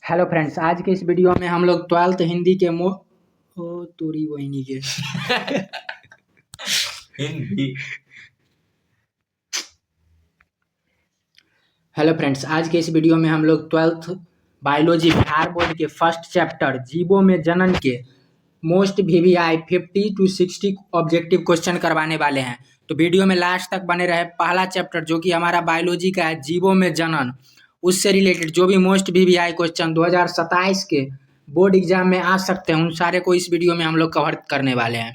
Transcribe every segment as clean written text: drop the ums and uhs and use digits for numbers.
Hello friends, आज के इस वीडियो में हम लोग 12th हिंदी के तोरी वही के हिंदी। हेलो फ्रेंड्स, आज के इस वीडियो में हम लोग 12th बायोलॉजी बिहार बोर्ड के फर्स्ट चैप्टर जीवों में जनन के most VVI 50 to 60 objective question करवाने वाले हैं। तो वीडियो में लास्ट तक बने रहे। पहला चैप्टर जो कि हमारा बायोलॉजी का है, जीवों में जनन, उससे रिलेटेड जो भी मोस्ट वीवीआई क्वेश्चन 2027 के बोर्ड एग्जाम में आ सकते हैं, उन सारे को इस वीडियो में हम लोग कवर करने वाले हैं।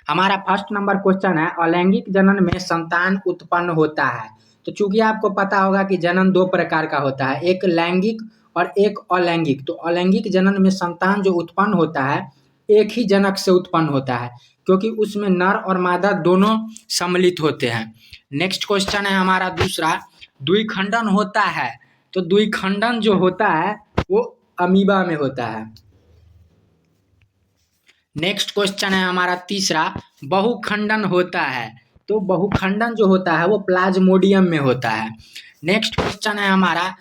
हमारा फर्स्ट नंबर क्वेश्चन है, अलैंगिक जनन में संतान उत्पन्न होता है। तो चूंकि आपको पता होगा कि जनन दो प्रकार का होता है, एक लैंगिक और एक अलैंगिक। तो अलैंगिक जनन में संतान जो उत्पन्न होता है एक ही जनक से उत्पन्न होता है, क्योंकि उसमें नर और मादा दोनों सम्मिलित होते हैं। नेक्स्ट क्वेश्चन है हमारा दूसरा, द्विखंडन होता है। तो द्विखंडन जो होता है वो अमीबा में होता है। नेक्स्ट क्वेश्चन है हमारा तीसरा, बहुखंडन होता है। तो बहुखंडन जो होता है वो प्लाज्मोडियम में होता है। नेक्स्ट क्वेश्चन है हमारा,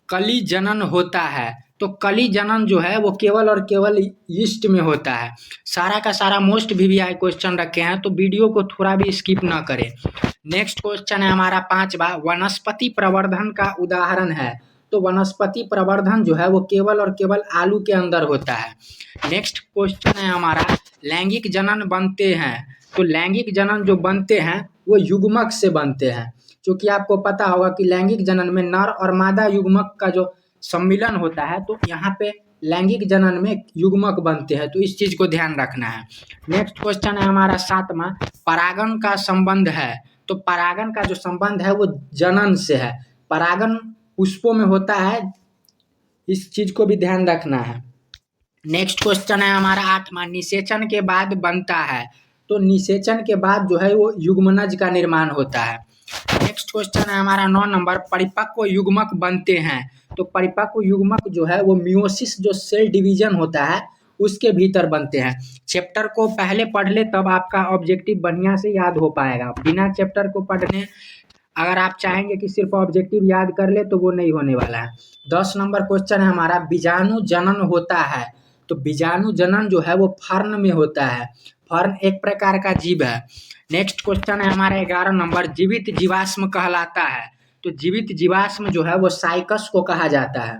कली जनन होता है। तो कली जनन जो है वो केवल और केवल ईस्ट में होता है। सारा का सारा मोस्ट वीवीआई क्वेश्चन रखे हैं, तो वीडियो को थोड़ा भी स्किप ना करें। नेक्स्ट क्वेश्चन है हमारा पांचवा, वनस्पति प्रवर्धन का उदाहरण है। तो वनस्पति प्रवर्धन जो है वो केवल और केवल आलू के अंदर होता है। नेक्स्ट क्वेश्चन है हमारा, लैंगिक जनन बनते हैं। तो लैंगिक जनन जो बनते हैं वो युग्मक से बनते हैं। क्योंकि आपको पता होगा कि लैंगिक जनन में नर और मादा युग्मक का जो सम्मिलन होता है, तो यहाँ पे लैंगिक जनन में युग्मक बनते हैं। तो इस चीज को ध्यान रखना है। नेक्स्ट क्वेश्चन है हमारा सातवां, परागन का संबंध है। तो परागन का जो संबंध है वो जनन से है। परागन पुष्पों में होता है, इस चीज को भी ध्यान रखना है। नेक्स्ट क्वेश्चन है हमारा आठवां, निषेचन के बाद बनता है। तो निषेचन के बाद जो है वो युग्मनज का निर्माण होता है। नेक्स्ट क्वेश्चन है हमारा 9 नंबर, परिपक्व युग्मक बनते हैं। तो परिपक्व युग्मक जो है वो मियोसिस जो सेल डिवीजन होता है उसके भीतर बनते हैं। चैप्टर को पहले पढ़ ले तब आपका ऑब्जेक्टिव बढ़िया से याद हो पाएगा। बिना चैप्टर को पढ़ने अगर आप चाहेंगे कि सिर्फ ऑब्जेक्टिव याद कर ले तो वो नहीं होने वाला है। 10 नंबर क्वेश्चन है हमारा, बीजाणु जनन होता है। तो बीजाणु जनन जो है वो फर्न में होता है। फर्न एक प्रकार का जीव है। नेक्स्ट क्वेश्चन है हमारा 11 नंबर, जीवित जीवाश्म कहलाता है। तो जीवित जीवाश्म जो है वो साइकस को कहा जाता है।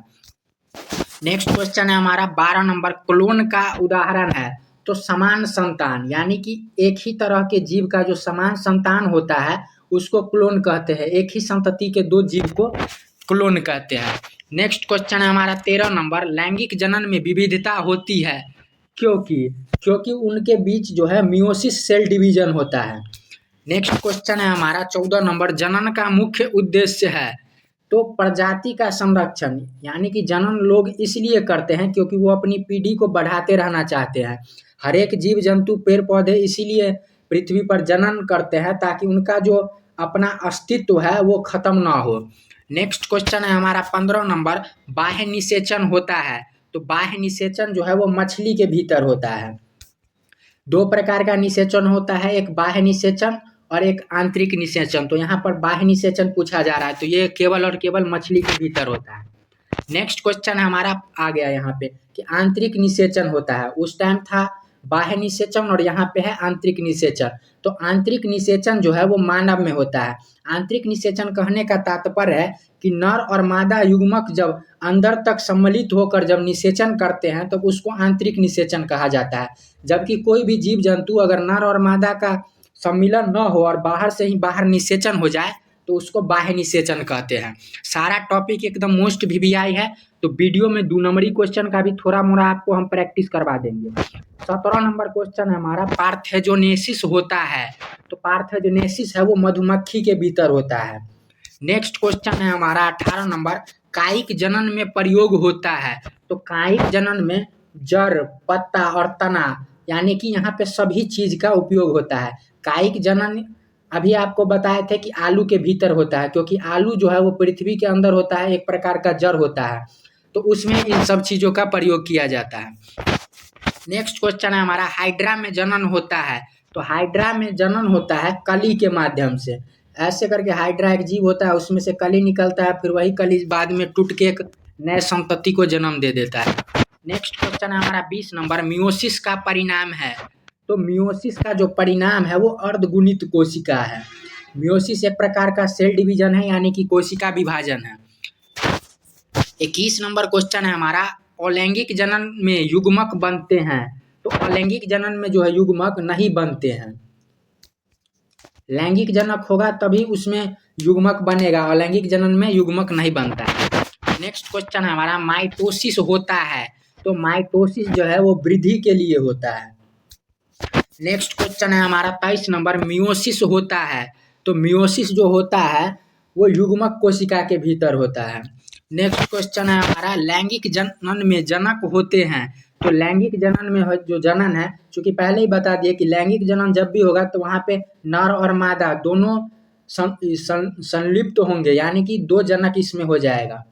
नेक्स्ट क्वेश्चन है हमारा 12 नंबर, क्लोन का उदाहरण है। तो समान संतान, यानी कि एक ही तरह के जीव का जो समान संतान होता है उसको क्लोन कहते हैं। एक ही संतति के दो जीव को क्लोन कहते हैं। नेक्स्ट क्वेश्चन है हमारा 13 नंबर, लैंगिक जनन में विविधता होती है क्योंकि उनके बीच जो है मियोसिस सेल डिवीजन होता है। नेक्स्ट क्वेश्चन है हमारा 14 नंबर, जनन का मुख्य उद्देश्य है। तो प्रजाति का संरक्षण, यानी कि जनन लोग इसलिए करते हैं क्योंकि वो अपनी पीढ़ी को बढ़ाते रहना चाहते हैं। हर एक जीव जंतु पेड़ पौधे इसीलिए पृथ्वी पर जनन करते हैं ताकि उनका जो अपना अस्तित्व है वो खत्म ना हो। नेक्स्ट क्वेश्चन है हमारा 15 नंबर, बाह्य निषेचन होता है। तो बाह्य निषेचन जो है वो मछली के भीतर होता है। दो प्रकार का निषेचन होता है, एक बाह्य निषेचन और एक आंतरिक निषेचन। तो यहाँ पर बाह्य निषेचन पूछा जा रहा है, तो ये केवल और केवल मछली के भीतर होता है। नेक्स्ट क्वेश्चन हमारा आ गया यहाँ पे कि आंतरिक निषेचन होता है। उस टाइम था बाह्य निषेचन और यहाँ पे है आंतरिक निषेचन। तो आंतरिक निषेचन जो है वो मानव में होता है। आंतरिक निषेचन कहने का तात्पर्य है कि नर और मादा युग्मक जब अंदर तक सम्मिलित होकर जब निषेचन करते हैं तो उसको आंतरिक निषेचन कहा जाता है। जबकि कोई भी जीव जंतु अगर नर और मादा का सम्मिलन न हो और बाहर से ही बाहर निषेचन हो जाए तो उसको बाह्य निषेचन कहते हैं। सारा टॉपिक एकदम मोस्ट वीवीआई है, तो वीडियो में 2 नंबरी क्वेश्चन का भी थोड़ा मोड़ा आपको हम प्रैक्टिस करवा देंगे। 17 नंबर क्वेश्चन है हमारा, पार्थेजोनेसिस होता है। तो पार्थेजोनेसिस है वो मधुमक्खी के भीतर होता है। नेक्स्ट क्वेश्चन है हमारा 18 नंबर, कायिक जनन में प्रयोग होता है। तो कायिक जनन में जड़, पत्ता और तना, यानी कि यहाँ पे सभी चीज का उपयोग होता है। कायिक जनन अभी आपको बताए थे कि आलू के भीतर होता है, क्योंकि आलू जो है वो पृथ्वी के अंदर होता है, एक प्रकार का जड़ होता है, तो उसमें इन सब चीजों का प्रयोग किया जाता है। नेक्स्ट क्वेश्चन है हमारा, हाइड्रा में जनन होता है। तो हाइड्रा में जनन होता है कली के माध्यम से। ऐसे करके हाइड्रा एक जीव होता है, उसमें से कली निकलता है, फिर वही कली बाद में टूट के एक नए संतति को जन्म दे देता है। नेक्स्ट क्वेश्चन है हमारा 20 नंबर, मियोसिस का परिणाम है। तो मियोसिस का जो परिणाम है वो अर्धगुणित कोशिका है। मियोसिस एक प्रकार का सेल डिवीजन है, यानी कि कोशिका विभाजन है। 21 नंबर क्वेश्चन है हमारा, अलैंगिक जनन में युग्मक बनते हैं। तो अलैंगिक जनन में जो है युग्मक नहीं बनते हैं। लैंगिक जनक होगा तभी उसमें युग्मक बनेगा, अलैंगिक जनन में युग्मक नहीं बनता है। नेक्स्ट क्वेश्चन है हमारा, माइटोसिस होता है। तो माइटोसिस जो है वो वृद्धि के लिए होता है। नेक्स्ट क्वेश्चन है हमारा 23 नंबर, मियोसिस होता है। तो मियोसिस जो होता है वो युग्मक कोशिका के भीतर होता है। नेक्स्ट क्वेश्चन है हमारा, लैंगिक जनन में जनक होते हैं। तो लैंगिक जनन में जो जनन है, चूंकि पहले ही बता दिए कि लैंगिक जनन जब भी होगा तो वहाँ पे नर और मादा दोनों संलिप्त होंगे, यानी कि 2 जनक इसमें हो जाएगा।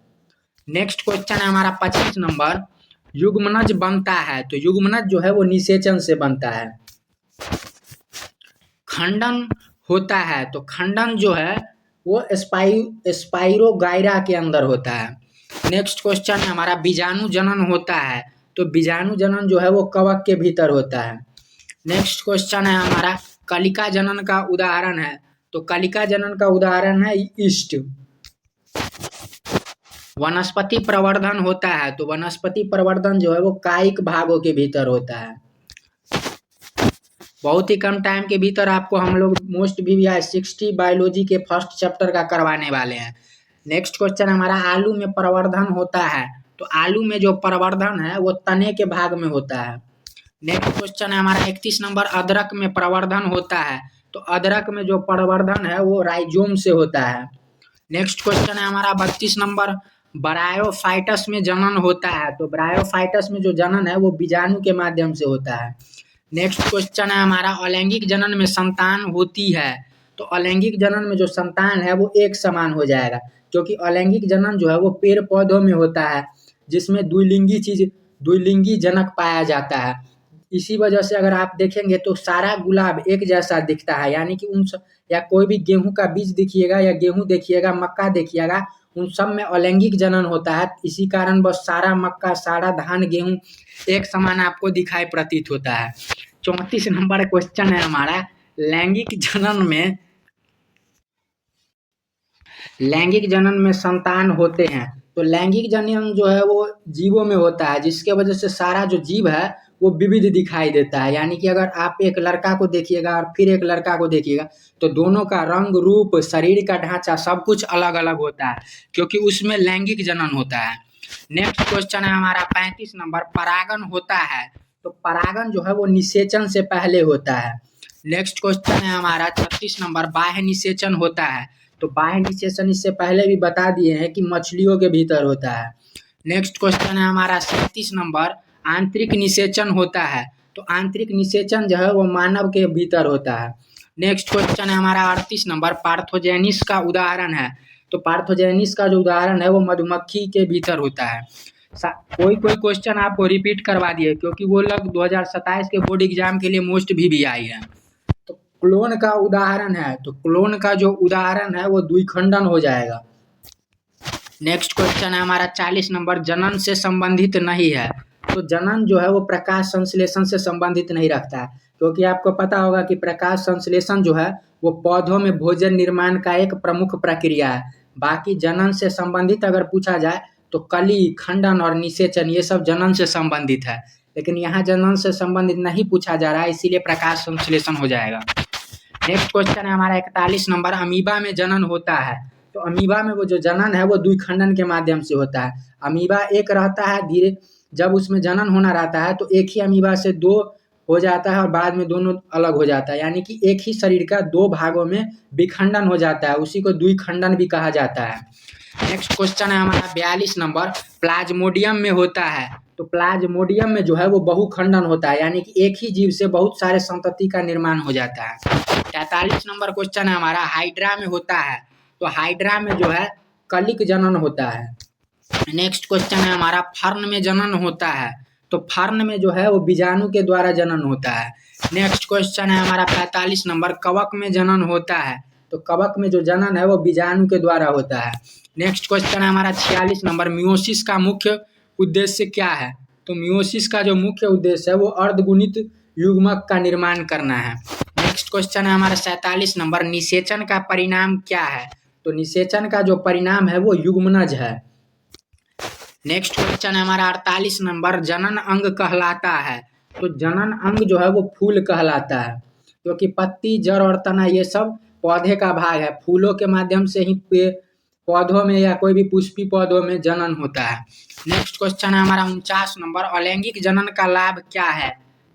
नेक्स्ट क्वेश्चन है हमारा 25 नंबर, युग्मनज बनता है। तो युग्मनज जो है वो निषेचन से बनता है। खंडन होता है। तो खंडन जो है वो स्पाइरोगाइरा के अंदर होता है। नेक्स्ट क्वेश्चन है हमारा, बीजाणु जनन होता है। तो बीजाणु जनन जो है वो कवक के भीतर होता है। नेक्स्ट क्वेश्चन है हमारा, कलिका जनन का उदाहरण है। तो कलिका जनन का उदाहरण है ईस्ट। वनस्पति प्रवर्धन होता है। तो वनस्पति प्रवर्धन जो है वो कायिक भागों के भीतर होता है। बहुत ही कम टाइम के भीतर आपको हम लोग मोस्ट VVI 60 बायोलॉजी के फर्स्ट चैप्टर का करवाने वाले हैं। नेक्स्ट क्वेश्चन हमारा, आलू में प्रवर्धन होता है। तो आलू में जो प्रवर्धन है वो तने के भाग में होता है। नेक्स्ट क्वेश्चन है हमारा 31 नंबर, अदरक में प्रवर्धन होता है। तो अदरक में जो प्रवर्धन है वो राइजोम से होता है। नेक्स्ट क्वेश्चन है हमारा 32 नंबर, ब्रायोफाइटस में जनन होता है। तो ब्रायोफाइटस में जो जनन है वो बीजाणु के माध्यम से होता है। नेक्स्ट क्वेश्चन है हमारा, अलैंगिक जनन में संतान होती है। तो अलैंगिक जनन में जो संतान है वो एक समान हो जाएगा, क्योंकि अलैंगिक जनन जो है वो पेड़ पौधों में होता है, जिसमें द्विलिंगी जनक पाया जाता है। इसी वजह से अगर आप देखेंगे तो सारा गुलाब एक जैसा दिखता है, यानी कि या कोई भी गेहूं का बीज देखिएगा या गेहूं देखिएगा, मक्का देखिएगा, उन सब में अलैंगिक जनन होता है। इसी कारण बस सारा मक्का, सारा धान, गेहूं एक समान आपको दिखाई प्रतीत होता है। 34 नंबर क्वेश्चन है हमारा, लैंगिक जनन में संतान होते हैं। तो लैंगिक जनन जो है वो जीवों में होता है, जिसके वजह से सारा जो जीव है वो विविध दिखाई देता है। यानी कि अगर आप एक लड़का को देखिएगा और फिर एक लड़का को देखिएगा तो दोनों का रंग, रूप, शरीर का ढांचा सब कुछ अलग अलग होता है, क्योंकि उसमें लैंगिक जनन होता है। नेक्स्ट क्वेश्चन है हमारा 35 नंबर, परागन होता है। तो परागन जो है वो निषेचन से पहले होता है। नेक्स्ट क्वेश्चन है हमारा 36 नंबर, बाह्य निषेचन होता है। तो बाह्य निषेचन इससे पहले भी बता दिए हैं कि मछलियों के भीतर होता है। नेक्स्ट क्वेश्चन है हमारा 37 नंबर, आंतरिक निषेचन होता है। तो आंतरिक निषेचन जो है वो मानव के भीतर होता है। नेक्स्ट क्वेश्चन है हमारा 38 नंबर, पार्थोजेनिस का उदाहरण है। तो पार्थोजेनिस का जो उदाहरण है वो मधुमक्खी के भीतर होता है। कोई क्वेश्चन आपको रिपीट करवा दिए, क्योंकि वो लोग 2027 के बोर्ड एग्जाम के लिए मोस्ट VVI है। तो क्लोन का उदाहरण है। तो क्लोन का जो उदाहरण है वो द्विखंडन हो जाएगा। नेक्स्ट क्वेश्चन है हमारा 40 नंबर, जनन से संबंधित नहीं है। तो जनन जो है वो प्रकाश संश्लेषण से संबंधित नहीं रखता है, क्योंकि आपको पता होगा कि प्रकाश संश्लेषण जो है वो पौधों में भोजन निर्माण का एक प्रमुख प्रक्रिया है। बाकी जनन से संबंधित अगर पूछा जाए तो कली, खंडन और निषेचन ये सब जनन से संबंधित है, लेकिन यहाँ जनन से संबंधित नहीं पूछा जा रहा है, इसीलिए प्रकाश संश्लेषण हो जाएगा। नेक्स्ट क्वेश्चन है हमारा 41 नंबर, अमीबा में जनन होता है। तो अमीबा में वो जो जनन है वो द्विखंडन के माध्यम से होता है। अमीबा एक रहता है, जब उसमें जनन होना रहता है तो एक ही अमीबा से 2 हो जाता है और बाद में दोनों अलग हो जाता है, यानी कि एक ही शरीर का 2 भागों में विखंडन हो जाता है, उसी को द्विखंडन भी कहा जाता है। नेक्स्ट क्वेश्चन है हमारा 42 नंबर, प्लाज्मोडियम में होता है। तो प्लाज्मोडियम में जो है वो बहुखंडन होता है, यानी कि एक ही जीव से बहुत सारे संतति का निर्माण हो जाता है। 43 नंबर क्वेश्चन है हमारा, हाइड्रा में होता है। तो हाइड्रा में जो है कलिक जनन होता है। नेक्स्ट क्वेश्चन है हमारा, फर्न में जनन होता है। तो फर्न में जो है वो बीजाणु के द्वारा जनन होता है। नेक्स्ट क्वेश्चन है हमारा 45 नंबर, कवक में जनन होता है। तो कवक में जो जनन है वो बीजाणु के द्वारा होता है। नेक्स्ट क्वेश्चन है हमारा 46 नंबर, मियोसिस का मुख्य उद्देश्य क्या है? तो मियोसिस का जो मुख्य उद्देश्य है वो अर्धगुणित युग्मक का निर्माण करना है। नेक्स्ट क्वेश्चन है हमारा 47 नंबर, निषेचन का परिणाम क्या है? तो निषेचन का जो परिणाम है वो युग्मनज है। नेक्स्ट क्वेश्चन है हमारा 48 नंबर, जनन अंग कहलाता है? तो जनन अंग जो है वो फूल कहलाता है, क्योंकि पत्ती, जड़ और तना ये सब पौधे का भाग है। फूलों के माध्यम से ही पौधों में या कोई भी पुष्पी पौधों में जनन होता है। नेक्स्ट क्वेश्चन है हमारा 49 नंबर, अलैंगिक जनन का लाभ क्या है?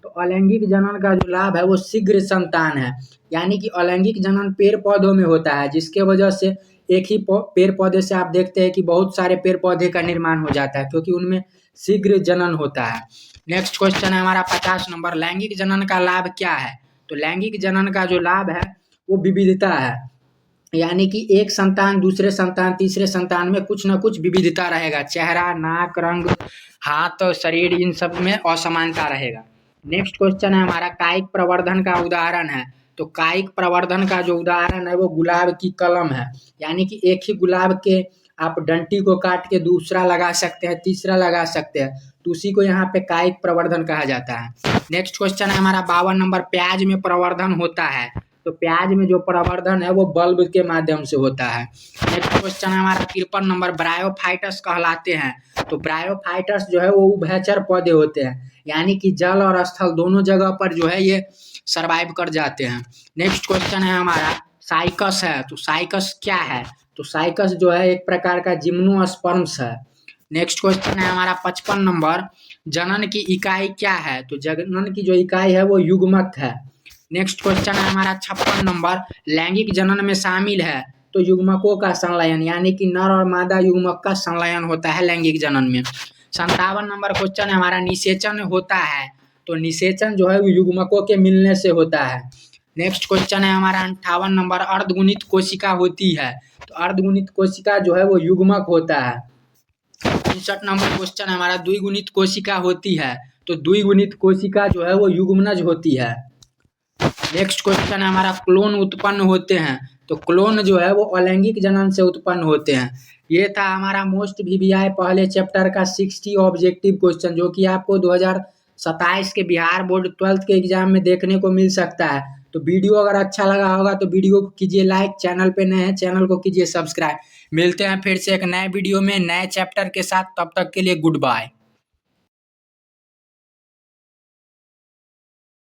तो अलैंगिक जनन का जो लाभ है वो शीघ्र संतान है, यानी कि अलैंगिक जनन पेड़ पौधों में होता है, जिसके वजह से एक ही पेड़ पौधे से आप देखते हैं कि बहुत सारे पेड़ पौधे का निर्माण हो जाता है, क्योंकि उनमें शीघ्र जनन होता है। नेक्स्ट क्वेश्चन है हमारा 50 नंबर, लैंगिक जनन का लाभ क्या है? तो लैंगिक जनन का जो लाभ है वो विविधता है, यानी कि एक संतान दूसरे संतान तीसरे संतान में कुछ ना कुछ विविधता रहेगा, चेहरा, नाक, रंग, हाथ, शरीर, इन सब में असमानता रहेगा। नेक्स्ट क्वेश्चन है हमारा, कायिक प्रवर्धन का उदाहरण है? तो कायिक प्रवर्धन का जो उदाहरण है वो गुलाब की कलम है, यानी कि एक ही गुलाब के आप डंटी को काट के दूसरा लगा सकते हैं, तीसरा लगा सकते हैं, तो उसी को यहाँ पे कायिक प्रवर्धन कहा जाता है। नेक्स्ट क्वेश्चन है हमारा 52 नंबर, प्याज में प्रवर्धन होता है? तो प्याज में जो प्रवर्धन है वो बल्ब के माध्यम से होता है। नेक्स्ट क्वेश्चन है हमारा 53 नंबर, ब्रायोफाइटस कहलाते हैं? तो ब्रायोफाइटस जो है वो उभयचर पौधे होते हैं, यानी कि जल और स्थल दोनों जगह पर जो है ये सरवाइव कर जाते हैं। नेक्स्ट क्वेश्चन है हमारा साइकस है, तो साइकस क्या है? तो साइकस जो है एक प्रकार का जिम्नोस्पर्म्स है। नेक्स्ट क्वेश्चन है हमारा 55 नंबर, जनन की इकाई क्या है? तो जनन की जो इकाई है वो युग्मक है। नेक्स्ट क्वेश्चन है हमारा 56 नंबर, लैंगिक जनन में शामिल है? तो युग्मकों का संलयन, यानी कि नर और मादा युग्मक का संलयन होता है लैंगिक जनन में। 57 नंबर क्वेश्चन है हमारा, निषेचन होता है? तो निषेचन जो है वो युग्मकों के मिलने से होता है। नेक्स्ट क्वेश्चन है हमारा 58 नंबर, अर्धगुणित कोशिका होती है? तो अर्धगुणित कोशिका जो है वो युग्मक होता है। 59 नंबर क्वेश्चन है हमारा, द्विगुणित कोशिका होती है? तो द्विगुणित कोशिका जो है वो युग्मनज होती है। नेक्स्ट क्वेश्चन है हमारा, क्लोन उत्पन्न होते हैं? तो क्लोन जो है वो अलैंगिक जनन से उत्पन्न होते हैं। ये था हमारा मोस्ट वीवीआई पहले चैप्टर का 60 ऑब्जेक्टिव क्वेश्चन, जो कि आपको 2027 के बिहार बोर्ड 12th के एग्जाम में देखने को मिल सकता है। तो वीडियो अगर अच्छा लगा होगा तो वीडियो को कीजिए लाइक, चैनल पे नए हैं चैनल को कीजिए सब्सक्राइब। मिलते हैं फिर से एक नए वीडियो में नए चैप्टर के साथ, तब तक के लिए गुड बाय।